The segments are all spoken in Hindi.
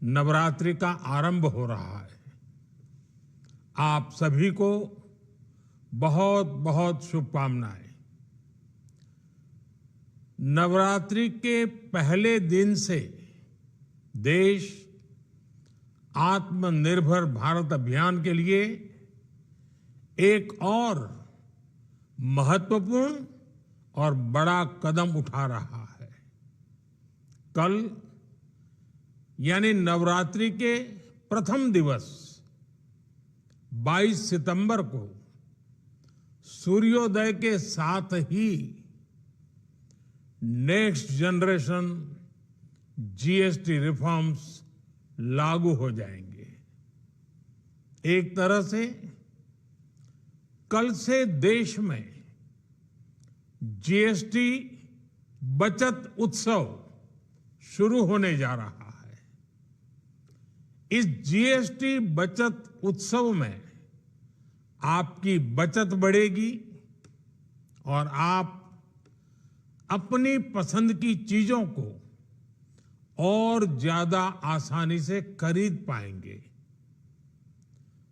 नवरात्रि का आरंभ हो रहा है। आप सभी को बहुत बहुत शुभकामनाएं। नवरात्रि के पहले दिन से देश आत्मनिर्भर भारत अभियान के लिए एक और महत्वपूर्ण और बड़ा कदम उठा रहा है। कल यानी नवरात्रि के प्रथम दिवस 22 सितंबर को सूर्योदय के साथ ही नेक्स्ट जनरेशन जीएसटी रिफॉर्म्स लागू हो जाएंगे। एक तरह से कल से देश में जीएसटी बचत उत्सव शुरू होने जा रहा है। इस जीएसटी बचत उत्सव में आपकी बचत बढ़ेगी और आप अपनी पसंद की चीजों को और ज्यादा आसानी से खरीद पाएंगे।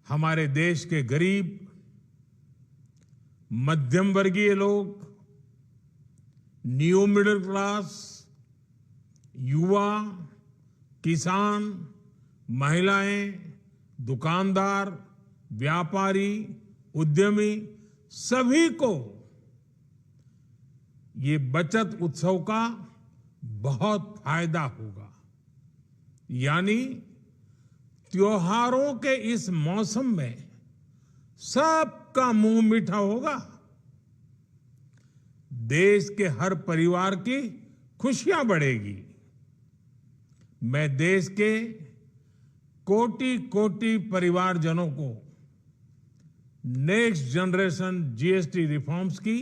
हमारे देश के गरीब, मध्यम वर्गीय लोग, न्यू मिडिल क्लास, युवा, किसान, महिलाएं, दुकानदार, व्यापारी, उद्यमी, सभी को ये बचत उत्सव का बहुत फायदा होगा। यानी त्योहारों के इस मौसम में सबका मुंह मीठा होगा। देश के हर परिवार की खुशियां बढ़ेगी। मैं देश के कोटि कोटि परिवारजनों को नेक्स्ट जनरेशन जीएसटी रिफॉर्म्स की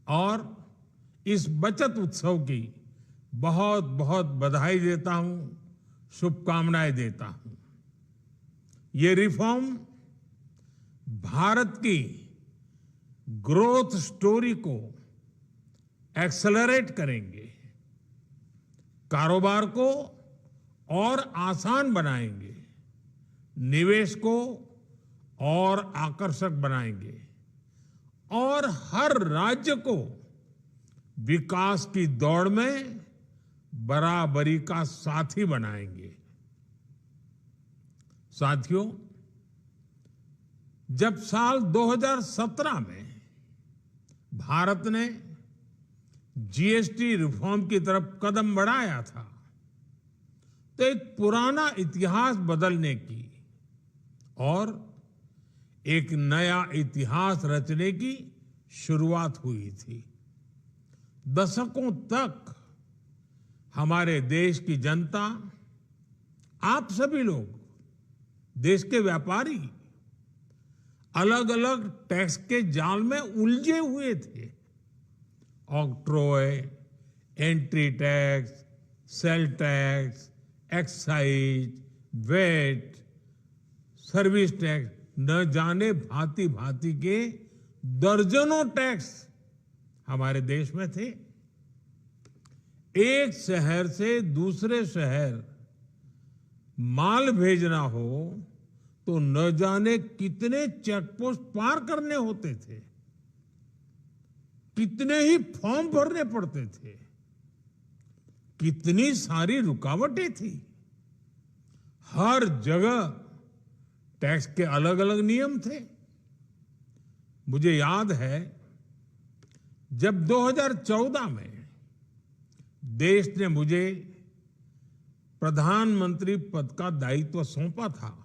और इस बचत उत्सव की बहुत बहुत बधाई देता हूं, शुभकामनाएं देता हूं। ये रिफॉर्म भारत की ग्रोथ स्टोरी को एक्सेलरेट करेंगे, कारोबार को और आसान बनाएंगे, निवेश को और आकर्षक बनाएंगे और हर राज्य को विकास की दौड़ में बराबरी का साथी बनाएंगे। साथियों, जब साल 2017 में भारत ने जीएसटी रिफॉर्म की तरफ कदम बढ़ाया था तो एक पुराना इतिहास बदलने की और एक नया इतिहास रचने की शुरुआत हुई थी। दशकों तक हमारे देश की जनता, आप सभी लोग, देश के व्यापारी अलग अलग टैक्स के जाल में उलझे हुए थे। Octroi, entry tax, sale tax, excise, VAT, service tax, न जाने भांति भांति के दर्जनों टैक्स हमारे देश में थे। एक शहर से दूसरे शहर माल भेजना हो तो न जाने कितने चेकपोस्ट पार करने होते थे, कितने ही फॉर्म भरने पड़ते थे, कितनी सारी रुकावटें थी। हर जगह टैक्स के अलग अलग नियम थे। मुझे याद है जब 2014 में देश ने मुझे प्रधानमंत्री पद का दायित्व सौंपा था,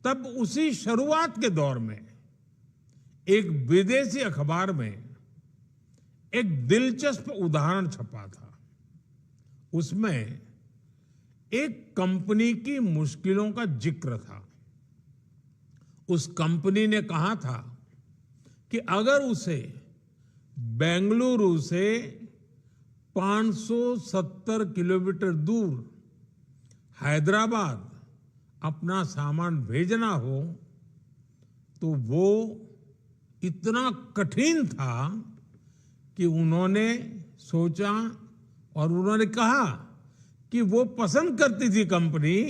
तब उसी शुरुआत के दौर में एक विदेशी अखबार में एक दिलचस्प उदाहरण छपा था। उसमें एक कंपनी की मुश्किलों का जिक्र था। उस कंपनी ने कहा था कि अगर उसे बेंगलुरु से 570 किलोमीटर दूर हैदराबाद अपना सामान भेजना हो तो वो इतना कठिन था कि उन्होंने सोचा और उन्होंने कहा कि वो पसंद करती थी कंपनी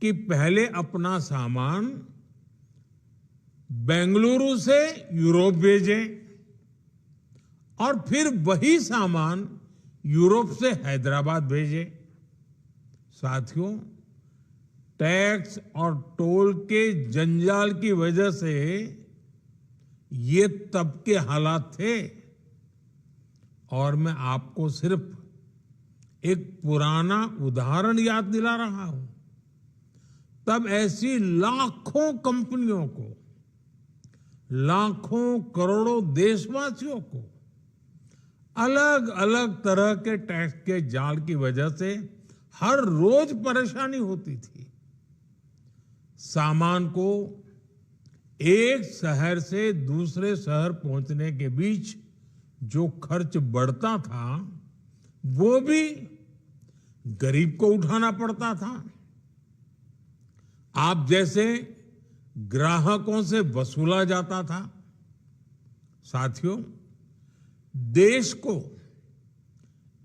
कि पहले अपना सामान बेंगलुरु से यूरोप भेजे और फिर वही सामान यूरोप से हैदराबाद भेजे। साथियों, टैक्स और टोल के जंजाल की वजह से ये तब के हालात थे। और मैं आपको सिर्फ एक पुराना उदाहरण याद दिला रहा हूं। तब ऐसी लाखों कंपनियों को, लाखों करोड़ों देशवासियों को अलग अलग तरह के टैक्स के जाल की वजह से हर रोज परेशानी होती थी। सामान को एक शहर से दूसरे शहर पहुंचने के बीच जो खर्च बढ़ता था वो भी गरीब को उठाना पड़ता था। आप जैसे ग्राहकों से वसूला जाता था। साथियों, देश को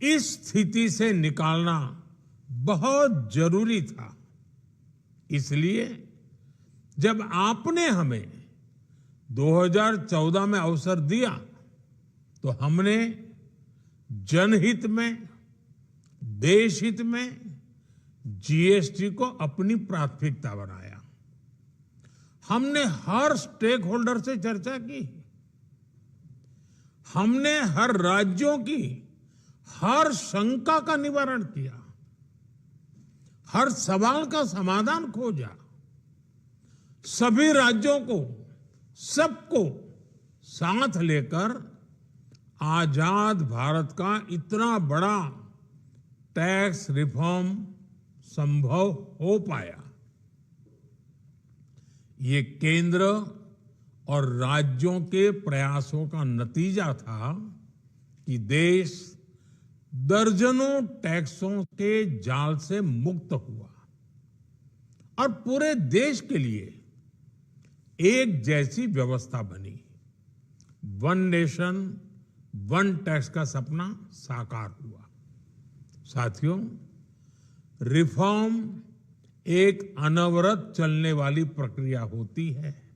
इस स्थिति से निकालना बहुत जरूरी था। इसलिए जब आपने हमें 2014 में अवसर दिया तो हमने जनहित में, देशहित में जीएसटी को अपनी प्राथमिकता बनाया। हमने हर स्टेक होल्डर से चर्चा की। हमने हर राज्यों की हर शंका का निवारण किया, हर सवाल का समाधान खोजा। सभी राज्यों को, सबको साथ लेकर आजाद भारत का इतना बड़ा टैक्स रिफॉर्म संभव हो पाया। ये केंद्र और राज्यों के प्रयासों का नतीजा था कि देश दर्जनों टैक्सों के जाल से मुक्त हुआ और पूरे देश के लिए एक जैसी व्यवस्था बनी। वन नेशन वन टैक्स का सपना साकार हुआ। साथियों, रिफॉर्म एक अनवरत चलने वाली प्रक्रिया होती है।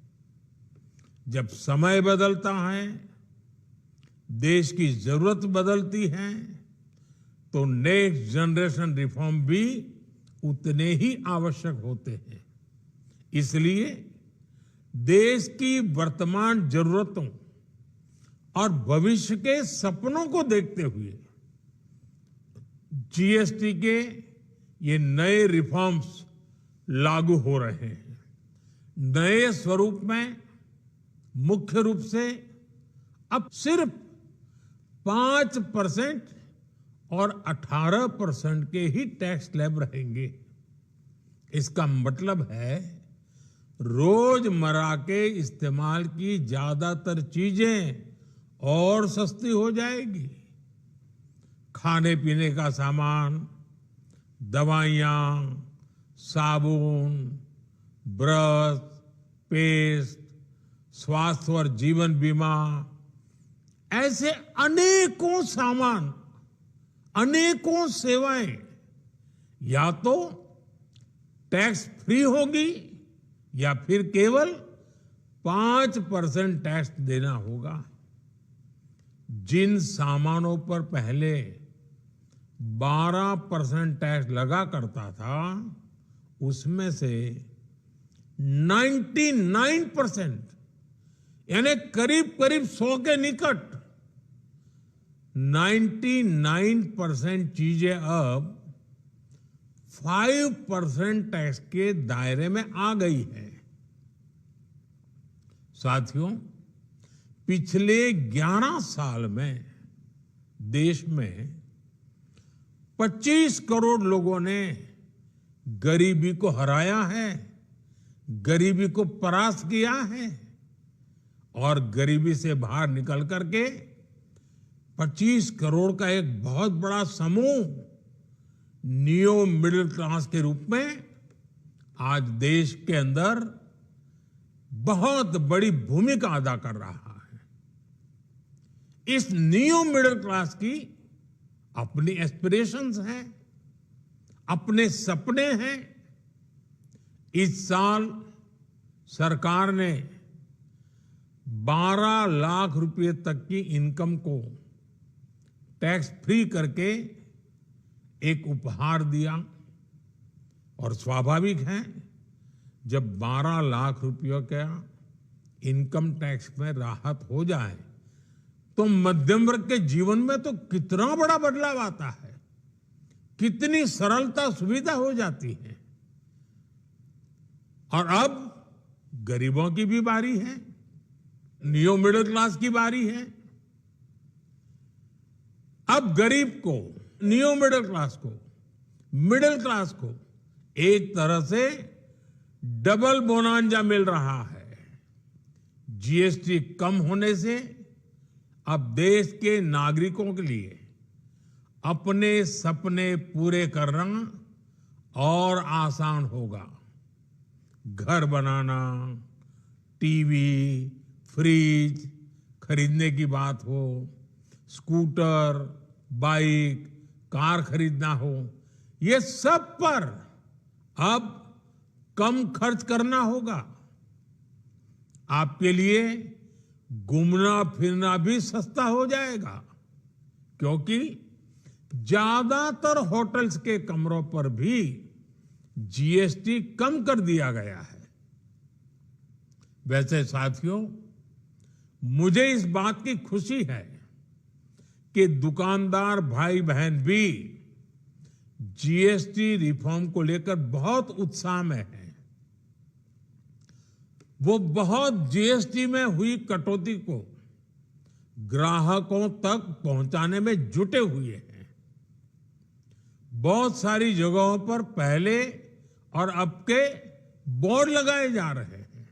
जब समय बदलता है, देश की जरूरत बदलती है, तो नेक्स्ट जनरेशन रिफॉर्म भी उतने ही आवश्यक होते हैं। इसलिए देश की वर्तमान जरूरतों और भविष्य के सपनों को देखते हुए जीएसटी के ये नए रिफॉर्म्स लागू हो रहे हैं। नए स्वरूप में मुख्य रूप से अब सिर्फ 5% और 18% के ही टैक्स स्लैब रहेंगे। इसका मतलब है रोजमर्रा के इस्तेमाल की ज्यादातर चीजें और सस्ती हो जाएगी। खाने पीने का सामान, दवाइयां, साबुन, ब्रश, पेस्ट, स्वास्थ्य और जीवन बीमा, ऐसे अनेकों सामान, अनेकों सेवाएं या तो टैक्स फ्री होगी या फिर केवल 5% टैक्स देना होगा। जिन सामानों पर पहले 12% टैक्स लगा करता था, उसमें से 99% यानी करीब करीब 100 के निकट 99% चीजें अब 5% टैक्स के दायरे में आ गई है। साथियों, पिछले 11 साल में देश में 25 करोड़ लोगों ने गरीबी को हराया है, गरीबी को परास्त किया है और गरीबी से बाहर निकल करके 25 करोड़ का एक बहुत बड़ा समूह नियो मिडिल क्लास के रूप में आज देश के अंदर बहुत बड़ी भूमिका अदा कर रहा है। इस नियो मिडिल क्लास की अपनी एस्पिरेशंस हैं, अपने सपने हैं। इस साल सरकार ने 12 लाख रुपए तक की इनकम को टैक्स फ्री करके एक उपहार दिया। और स्वाभाविक है, जब 12 लाख रुपयों का इनकम टैक्स में राहत हो जाए तो मध्यम वर्ग के जीवन में तो कितना बड़ा बदलाव आता है, कितनी सरलता सुविधा हो जाती है। और अब गरीबों की भी बारी है, नियो मिडिल क्लास की बारी है। अब गरीब को, नियो मिडिल क्लास को एक तरह से डबल बोनांजा मिल रहा है। जीएसटी कम होने से अब देश के नागरिकों के लिए अपने सपने पूरे करना और आसान होगा। घर बनाना, टीवी, फ्रिज खरीदने की बात हो, स्कूटर, बाइक, कार खरीदना हो, ये सब पर अब कम खर्च करना होगा। आपके लिए घूमना फिरना भी सस्ता हो जाएगा, क्योंकि ज्यादातर होटल्स के कमरों पर भी जीएसटी कम कर दिया गया है। वैसे साथियों, मुझे इस बात की खुशी है कि दुकानदार भाई बहन भी जीएसटी रिफॉर्म को लेकर बहुत उत्साह में हैं। वो बहुत जीएसटी में हुई कटौती को ग्राहकों तक पहुंचाने में जुटे हुए हैं। बहुत सारी जगहों पर पहले और अब के बोर्ड लगाए जा रहे हैं।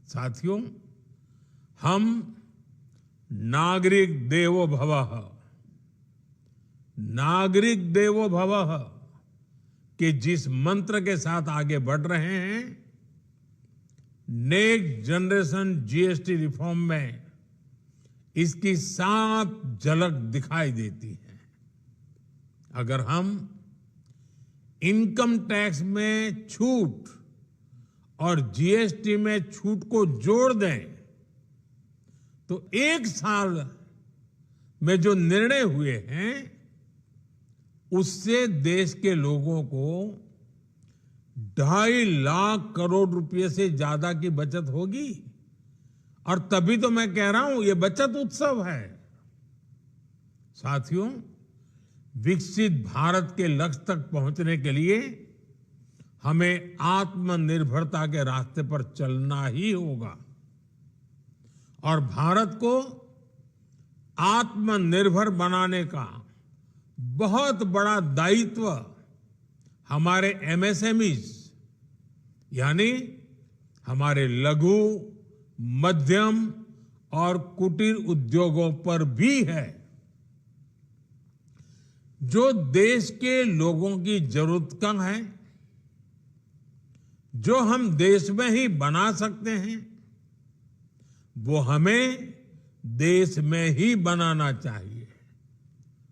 साथियों, हम नागरिक देवो भवः के जिस मंत्र के साथ आगे बढ़ रहे हैं, नेक्स्ट जनरेशन जीएसटी रिफॉर्म में इसकी साफ झलक दिखाई देती है। अगर हम इनकम टैक्स में छूट और जीएसटी में छूट को जोड़ दें तो एक साल में जो निर्णय हुए हैं उससे देश के लोगों को 2.5 लाख करोड़ रुपए से ज्यादा की बचत होगी। और तभी तो मैं कह रहा हूं, ये बचत उत्सव है। साथियों, विकसित भारत के लक्ष्य तक पहुंचने के लिए हमें आत्मनिर्भरता के रास्ते पर चलना ही होगा। और भारत को आत्मनिर्भर बनाने का बहुत बड़ा दायित्व हमारे एमएसएमईज यानी हमारे लघु, मध्यम और कुटीर उद्योगों पर भी है, जो देश के लोगों की जरूरत कम है, जो हम देश में ही बना सकते हैं, वो हमें देश में ही बनाना चाहिए।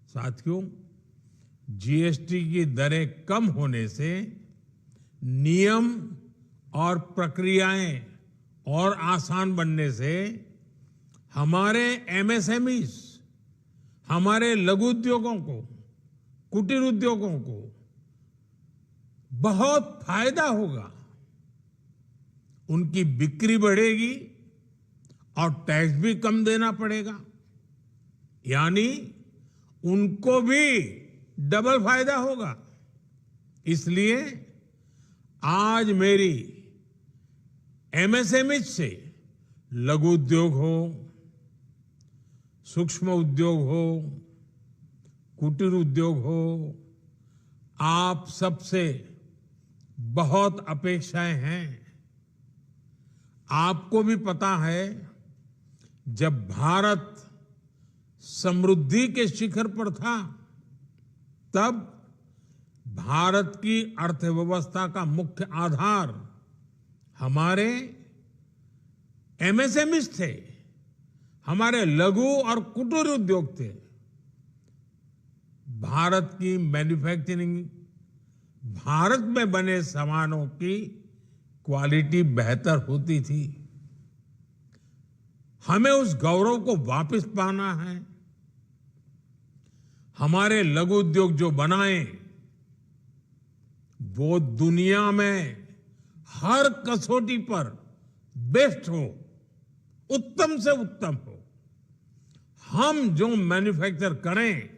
साथियों, जीएसटी की दरें कम होने से नियम और प्रक्रियाएं और आसान बनने से हमारे एमएसएमईज, हमारे लघु उद्योगों को, कुटीर उद्योगों को बहुत फायदा होगा। उनकी बिक्री बढ़ेगी और टैक्स भी कम देना पड़ेगा, यानी उनको भी डबल फायदा होगा। इसलिए आज मेरी एमएसएमई से लघु उद्योग हो, सूक्ष्म उद्योग हो, कुटीर उद्योग हो, आप सबसे बहुत अपेक्षाएं हैं। आपको भी पता है, जब भारत समृद्धि के शिखर पर था, तब भारत की अर्थव्यवस्था का मुख्य आधार हमारे एमएसएमईज थे, हमारे लघु और कुटीर उद्योग थे। भारत की मैन्युफैक्चरिंग भारत में बने सामानों की क्वालिटी बेहतर होती थी। हमें उस गौरव को वापस पाना है। हमारे लघु उद्योग जो बनाए वो दुनिया में हर कसौटी पर बेस्ट हो, उत्तम से उत्तम हो। हम जो मैन्युफैक्चर करें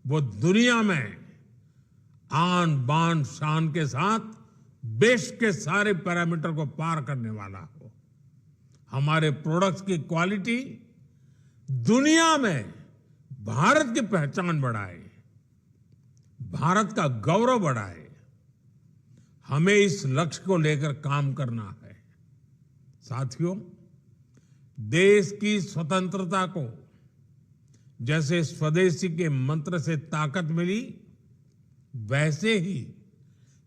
वो दुनिया में आन बान शान के साथ बेस्ट के सारे पैरामीटर को पार करने वाला हो। हमारे प्रोडक्ट्स की क्वालिटी दुनिया में भारत की पहचान बढ़ाए, भारत का गौरव बढ़ाए। हमें इस लक्ष्य को लेकर काम करना है। साथियों, देश की स्वतंत्रता को जैसे स्वदेशी के मंत्र से ताकत मिली, वैसे ही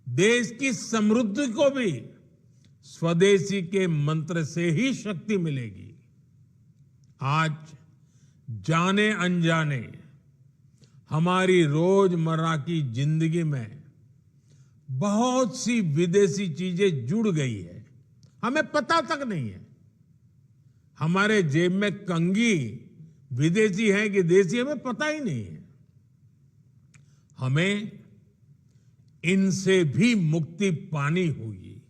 देश की समृद्धि को भी स्वदेशी के मंत्र से ही शक्ति मिलेगी। आज जाने अनजाने हमारी रोजमर्रा की जिंदगी में बहुत सी विदेशी चीजें जुड़ गई है, हमें पता तक नहीं है। हमारे जेब में कंघी विदेशी है कि देसी, हमें पता ही नहीं है। हमें इनसे भी मुक्ति पानी होगी।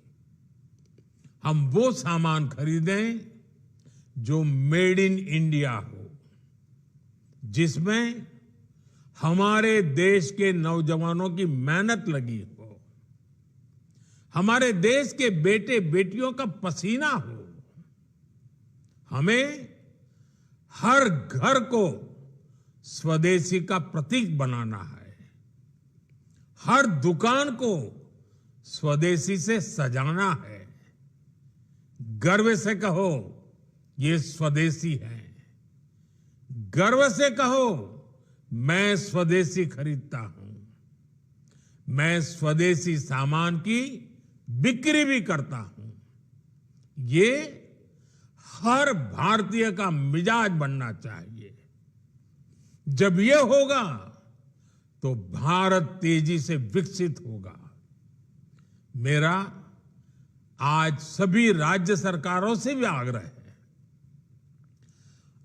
हम वो सामान खरीदें जो मेड इन इंडिया हो, जिसमें हमारे देश के नौजवानों की मेहनत लगी हो, हमारे देश के बेटे बेटियों का पसीना हो। हमें हर घर को स्वदेशी का प्रतीक बनाना है, हर दुकान को स्वदेशी से सजाना है। गर्व से कहो ये स्वदेशी है, गर्व से कहो मैं स्वदेशी खरीदता हूं, मैं स्वदेशी सामान की बिक्री भी करता हूं। ये हर भारतीय का मिजाज बनना चाहिए। जब ये होगा तो भारत तेजी से विकसित होगा। मेरा आज सभी राज्य सरकारों से भी आग्रह है,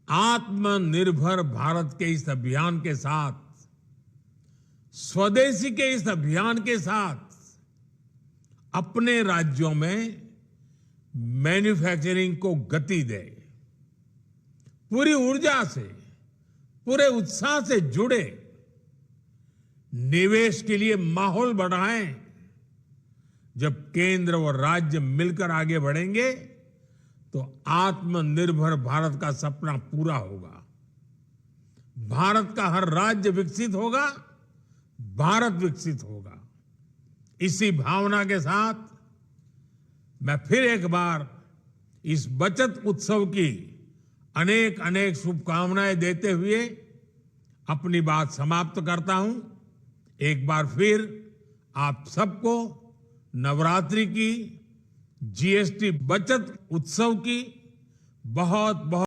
आत्मनिर्भर भारत के इस अभियान के साथ, स्वदेशी के इस अभियान के साथ अपने राज्यों में मैन्युफैक्चरिंग को गति दे, पूरी ऊर्जा से, पूरे उत्साह से जुड़े, निवेश के लिए माहौल बढ़ाएं। जब केंद्र और राज्य मिलकर आगे बढ़ेंगे तो आत्मनिर्भर भारत का सपना पूरा होगा। भारत का हर राज्य विकसित होगा, भारत विकसित होगा। इसी भावना के साथ मैं फिर एक बार इस बचत उत्सव की अनेक अनेक शुभकामनाएं देते हुए अपनी बात समाप्त करता हूं। एक बार फिर आप सबको नवरात्रि की, जीएसटी बचत उत्सव की बहुत बहुत